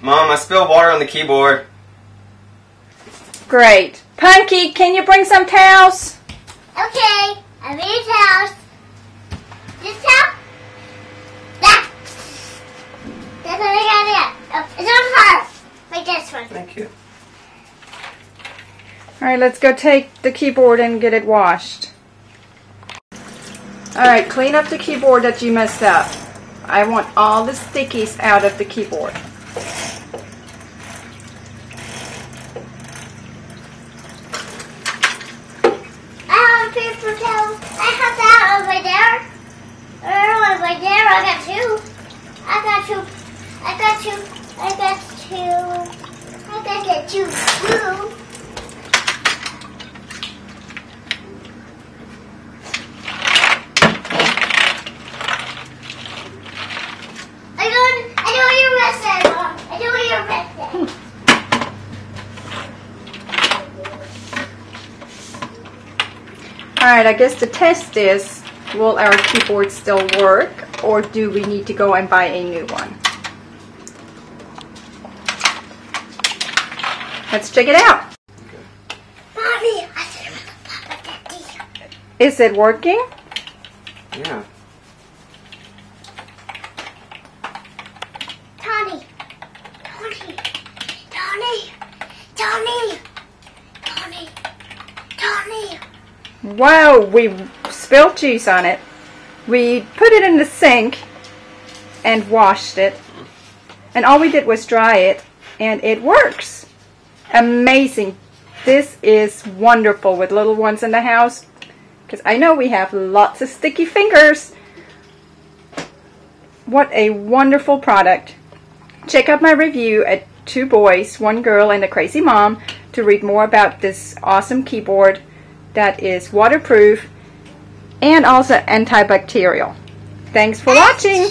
Mom, I spilled water on the keyboard. Great. Punky, can you bring some towels? Okay, I need towels. This towel? That. That's what I got it. Oh, it's on her. Like this one. Thank you. Alright, let's go take the keyboard and get it washed. Alright, clean up the keyboard that you messed up. I want all the stickies out of the keyboard. I have a paper towel. I have that over there. Over there. I got two. I got two. I got two. I got two. I got get two blue. I know your rest, Mom. I know your rest. Alright, I guess the test is, will our keyboard still work, or do we need to go and buy a new one? Let's check it out. Mommy, I said Papa Daddy. Is it working? Yeah. Tony. Tony. Tony. Tony. Tony. Tony. Wow, we spilled cheese on it. We put it in the sink and washed it. And all we did was dry it, and it works. Amazing. This is wonderful with little ones in the house, because I know we have lots of sticky fingers. What a wonderful product. Check out my review at 2 Boys, 1 Girl and a Crazy Mom to read more about this awesome keyboard that is waterproof and also antibacterial. Thanks for watching.